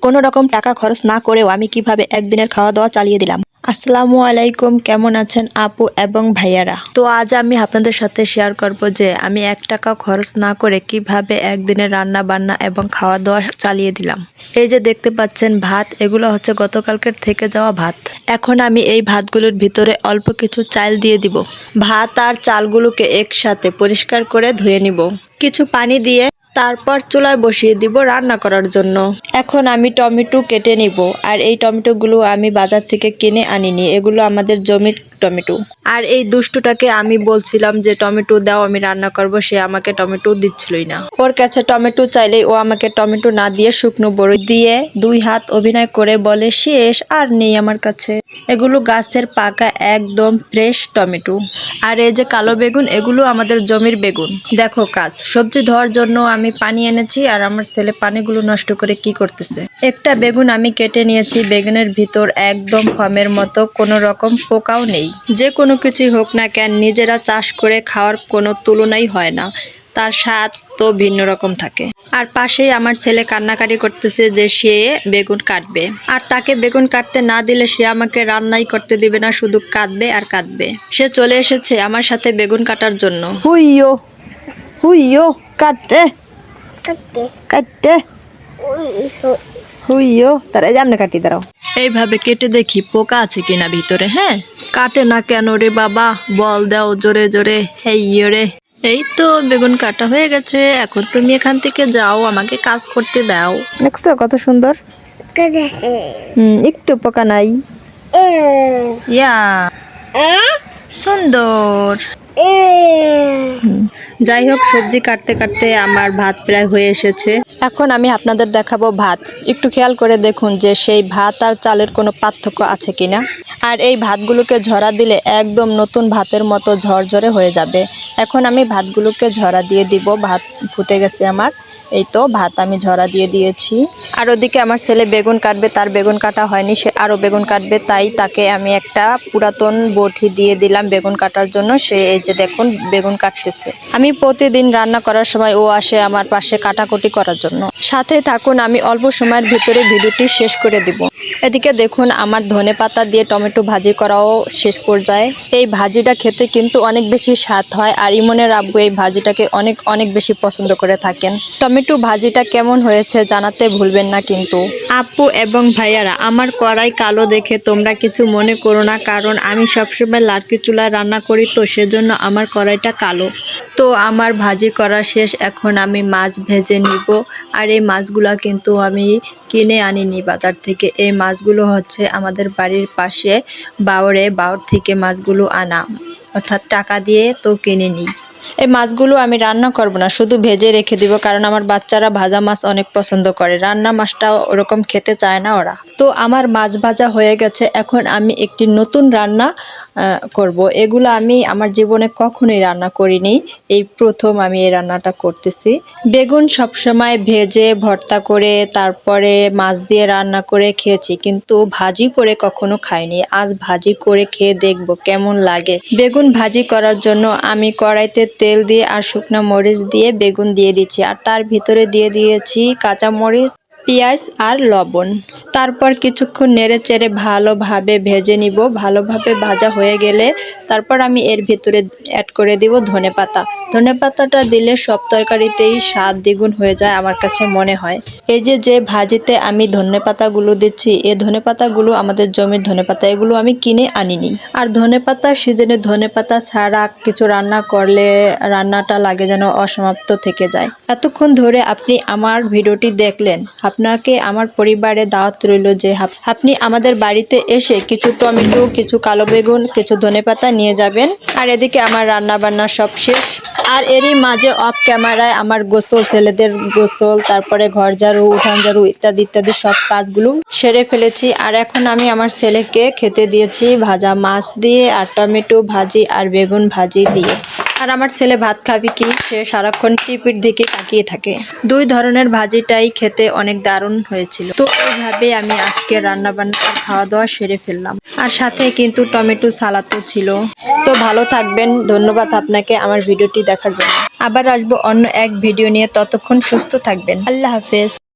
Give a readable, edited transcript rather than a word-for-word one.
কোনো রকম টাকা খরচ না করেও আমি কিভাবে একদিনের খাওয়া দাওয়া চালিয়ে দিলাম। আসসালামু আলাইকুম, কেমন আছেন আপু এবং ভাইয়ারা? তো আজ আমি আপনাদের সাথে শেয়ার করব যে আমি 1 টাকা খরচ না করে কিভাবে একদিনের রান্না বান্না এবং খাওয়া দাওয়া চালিয়ে দিলাম। এই যে দেখতে পাচ্ছেন ভাত, এগুলো হচ্ছে গতকালকের থেকে যাওয়া ভাত। এখন আমি এই ভাতগুলোর ভিতরে অল্প কিছু চাল দিয়ে দিব। ভাত আর চালগুলোকে একসাথে পরিষ্কার করে ধুয়ে নিব। কিছু পানি দিয়ে তারপর চুলায় বসিয়ে দিব রান্না করার জন্য। এখন আমি টমেটো কেটে নিব, আর এই টমেটোগুলো আমি বাজার থেকে কিনে আনিনি, এগুলো আমাদের জমির টমেটো। আর এই দুষ্টুটাকে আমি বলছিলাম যে টমেটো দাও, আমি রান্না করব, সে আমাকে টমেটো দিচ্ছিলই না। ওর কাছে টমেটো চাইলেই ও আমাকে টমেটো না দিয়ে শুকনো বড়ি দিয়ে 2 হাত অভিনয় করে বলে শেষ আর নেই আমার কাছে। এগুলো গাছের পাকা একদম ফ্রেশ টমেটো। আর এই যে কালো বেগুন, এগুলো আমাদের জমির বেগুন। দেখো কাজ, সবজি ধোয়ার জন্য আমি পানি এনেছি, আর আমার ছেলে পানিগুলো নষ্ট করে কি করতেছে। একটা বেগুন আমি কেটে নিয়েছি, বেগুনের ভিতর একদম ফমের মতো, কোনো রকম পোকাও নেই। যে কোনো কিছুই হোক না কেন, নিজেরা চাষ করে খাওয়ার কোনো তুলনাই হয় না, তার স্বাদ তো ভিন্ন রকম থাকে। আর পাশেই আমার ছেলে কান্নাকাটি করতেছে যে সে বেগুন কাটবে, আর তাকে বেগুন কাটতে না দিলে সে আমাকে রান্নাই করতে দিবে না, শুধু কাঁদবে আর কাঁদবে। সে চলে এসেছে আমার সাথে বেগুন কাটার জন্য। হুইয়ো হুইয়ো, কাটতে কাটতে হুইয়ো, তারা জামনে কাটি দাঁড়াও। এইভাবে কেটে দেখি পোকা আছে কিনা ভিতরে। হ্যাঁ, কাটে না কেন রে বাবা, বল দাও জোরে জোরে। রে, এই তো বেগুন কাটা হয়ে গেছে, এখন তুমি এখান থেকে যাও, আমাকে কাজ করতে দাও। দেখছো কত সুন্দর। একটু পোকা নাই। ইয়া সুন্দর। যাই হোক, সবজি কাটতে কাটতে আমার ভাত প্রায় হয়ে এসেছে। এখন আমি আপনাদের দেখাবো ভাত। একটু খেয়াল করে দেখুন যে সেই ভাত আর চালের কোনো পার্থক্য আছে কিনা। আর এই ভাতগুলোকে ঝরা দিলে একদম নতুন ভাতের মতো ঝরঝরে হয়ে যাবে। এখন আমি ভাতগুলোকে ঝরা দিয়ে দিব। ভাত ফুটে গেছে আমার, এই তো ভাত আমি ঝরা দিয়ে দিয়েছি। আর ওদিকে আমার ছেলে বেগুন কাটবে, তার বেগুন কাটা হয়নি, সে আরও বেগুন কাটবে, তাই তাকে আমি একটা পুরাতন বটি দিয়ে দিলাম বেগুন কাটার জন্য। সে এই যে দেখুন বেগুন কাটতেছে। আমি প্রতিদিন রান্না করার সময় ও আসে আমার পাশে কাটাকুটি করার জন্য। সাথে থাকুন, আমি অল্প সময়ের ভিতরে ভিডিওটি শেষ করে দিব। এদিকে দেখুন আমার ধনেপাতা দিয়ে টমেটো ভাজি করাও শেষ পর্যায়ে। এই ভাজিটা খেতে কিন্তু অনেক বেশি স্বাদ হয়, আর ইমনের আব্বু এই ভাজিটাকে অনেক অনেক বেশি পছন্দ করে থাকেন। টমেটো ভাজিটা কেমন হয়েছে জানাতে ভুলবেন না কিন্তু। আপু এবং ভাইয়ারা, আমার কড়াই কালো দেখে তোমরা কিছু মনে করো না, কারণ আমি সবসময় লাটকি চুলায় রান্না করি, তো সেজন্য আমার কড়াইটা কালো। তো আমার ভাজি করা শেষ, এখন আমি মাছ ভেজে নিব। আর এই মাছগুলা কিন্তু আমি কিনে আনিনি বাজার থেকে, এই মাছগুলো হচ্ছে আমাদের বাড়ির পাশে বাওর থেকে মাছগুলো আনা, অর্থাৎ টাকা দিয়ে তো কিনে নিই। এই মাছগুলো আমি রান্না করব না, শুধু ভেজে রেখে দিব, কারণ আমার বাচ্চারা ভাজা মাছ অনেক পছন্দ করে, রান্না মাছটা ওরকম খেতে চায় না ওরা। তো আমার মাছ ভাজা হয়ে গেছে, এখন আমি একটি নতুন রান্না করব। এগুলো আমি আমার জীবনে কখনোই রান্না করিনি, এই প্রথম আমি এই রান্নাটা করতেছি। বেগুন সবসময় ভেজে ভর্তা করে তারপরে মাছ দিয়ে রান্না করে খেয়েছি, কিন্তু ভাজি করে কখনো খাইনি। আজ ভাজি করে খেয়ে দেখব কেমন লাগে। বেগুন ভাজি করার জন্য আমি কড়াইতে তেল দিয়ে আর শুকনো মরিচ দিয়ে বেগুন দিয়ে দিচ্ছি, আর তার ভিতরে দিয়ে দিয়েছি কাঁচা মরিচ, পেঁয়াজ আর লবণ। তারপর কিছুক্ষণ নেড়ে চেড়ে ভালোভাবে ভেজে নিব। ভালোভাবে ভাজা হয়ে গেলে তারপর আমি এর ভিতরে অ্যাড করে দিব ধনেপাতা। ধনেপাতাটা দিলে সব তরকারিতেই স্বাদ দ্বিগুণ হয়ে যায় আমার কাছে মনে হয়। এই যে ভাজিতে আমি ধনেপাতাগুলো দিচ্ছি, এই ধনেপাতাগুলো আমাদের জমির ধনেপাতা, এগুলো আমি কিনে আনিনি। আর ধনেপাতা সিজনে ধনেপাতা ছাড়া কিছু রান্না করলে রান্নাটা লাগে যেন অসমাপ্ত থেকে যায়। এতক্ষণ ধরে আপনি আমার ভিডিওটি দেখলেন, আপনাকে আমার পরিবারে দাওয়াত রইল যে আপনি আমাদের বাড়িতে এসে কিছু টমেটো, কিছু কালো বেগুন, কিছু ধনেপাতা নিয়ে যাবেন। আর এদিকে আমার রান্না বান্না সব শেষ। আর এরই মাঝে অফ ক্যামেরায় আমার গোসল, ছেলেদের গোসল, তারপরে ঘর ঝাড়ু, উঠান ঝাড়ু ইত্যাদি ইত্যাদি সব কাজগুলো সেরে ফেলেছি। আর এখন আমি আমার ছেলেকে খেতে দিয়েছি ভাজা মাছ দিয়ে, আর টমেটো ভাজি আর বেগুন ভাজি দিয়ে। আর আমার ছেলে ভাত খাবি কি, সে সারাক্ষণ টিভির দিকে তাকিয়ে থাকে। 2 ধরনের ভাজিটাই খেতে অনেক দারুণ হয়েছিল। তো এইভাবে আমি আজকে রান্না বান্না খাওয়া দাওয়া সেরে ফেললাম, আর সাথে কিন্তু টমেটো সালাদও ছিল। তো ভালো থাকবেন, ধন্যবাদ আপনাকে আমার ভিডিওটি দেখার জন্য। আবার আসবো অন্য এক ভিডিও নিয়ে, ততক্ষণ সুস্থ থাকবেন। আল্লাহ হাফেজ।